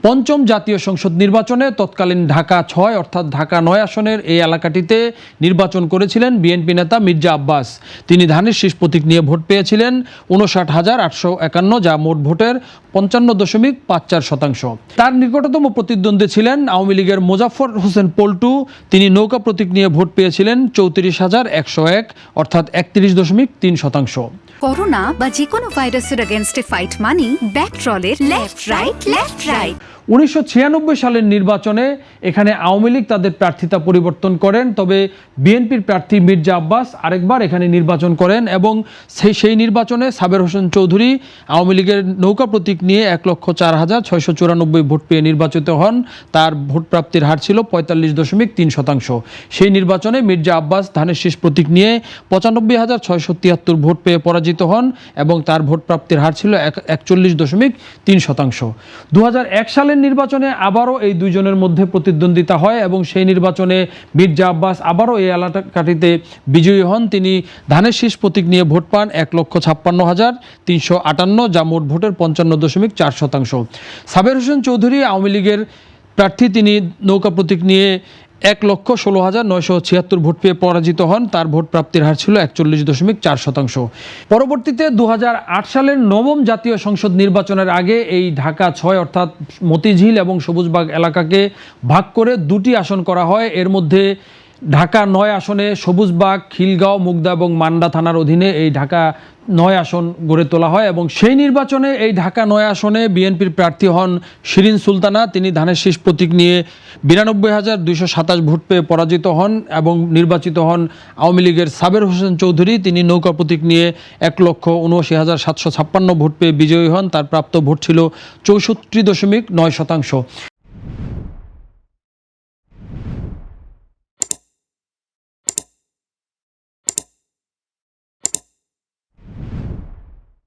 পঞ্চম জাতীয় সংসদ নির্বাচনে তৎকালীন ঢাকা ৬ অর্থাৎ ঢাকা ৯ আসনের এই এলাকাটিতে নির্বাচন করেছিলেন বিএনপি নেতা মির্জা আব্বাস। তিনি ধানের শীষ প্রতীক নিয়ে ভোট পেয়েছিলেন ৫৯,৮৫১, যা মোট ভোটের ৫৫.৫৪%। তার নিকটতম প্রতিদ্বন্দ্বী ছিলেন আওয়ামী লীগের মোজাফফর হোসেন পল্টু। তিনি নৌকা প্রতীক নিয়ে ভোট পেয়েছিলেন ৩৪,১০১, অর্থাৎ ৩১.৩%। করোনা বা যে কোনো ভাইরাসের এগেইনস্টে ফাইট মানি ব্যাকট্রলের লেফট রাইট। ১৯৯৬ সালের নির্বাচনে এখানে আওয়ামী লীগ তাদের প্রার্থিতা পরিবর্তন করেন, তবে বিএনপির প্রার্থী মির্জা আব্বাস আরেকবার এখানে নির্বাচন করেন এবং সেই নির্বাচনে সাবের হোসেন চৌধুরী আওয়ামী লীগের নৌকা প্রতীক নিয়ে ১,০৪,৬৯৪ ভোট পেয়ে নির্বাচিত হন। তার ভোট প্রাপ্তির হার ছিল ৪৫.৩%। সেই নির্বাচনে মির্জা আব্বাস ধানের শীষ প্রতীক নিয়ে ৯৫,৬৭৩ ভোট পেয়ে পরাজিত হন এবং তার ভোট প্রাপ্তির হার ছিল ৪১.৩%। ২০০১ সালের নির্বাচনে আবারও এই দুইজনের মধ্যে প্রতিদ্বন্দ্বিতা হয় এবং সেই নির্বাচনে মির্জা আব্বাস আবারও এই এলাকাটিতে বিজয়ী হন। তিনি ধানের শীষ প্রতীক নিয়ে ভোট পান ১,৫৬,৩৫৮, যা মোট ভোটের ৫৫.৪%। সাবের হোসেন চৌধুরী আওয়ামী লীগের প্রার্থী, তিনি নৌকা প্রতীক নিয়ে ১,১৬,৯৭৬ ভোট পেয়ে পরাজিত হন। তার ভোট প্রাপ্তির হার ছিল ৪১.৪%। পরবর্তীতে ২০০৮ সালের নবম জাতীয় সংসদ নির্বাচনের আগে এই ঢাকা ৬ অর্থাৎ মতিঝিল এবং সবুজবাগ এলাকাকে ভাগ করে দুটি আসন করা হয়। এর মধ্যে ঢাকা ৯ আসনে সবুজবাগ, খিলগাঁও, মুগদা এবং মান্ডা থানার অধীনে এই ঢাকা ৯ আসন গড়ে তোলা হয় এবং সেই নির্বাচনে এই ঢাকা ৯ আসনে বিএনপির প্রার্থী হন শিরিন সুলতানা। তিনি ধানের শীষ প্রতীক নিয়ে ৯২,২২৭ ভোট পেয়ে পরাজিত হন এবং নির্বাচিত হন আওয়ামী লীগের সাবের হোসেন চৌধুরী। তিনি নৌকা প্রতীক নিয়ে ১,৭৯,৭৫ ভোট পেয়ে বিজয়ী হন। তার প্রাপ্ত ভোট ছিল ৬৪.৯%।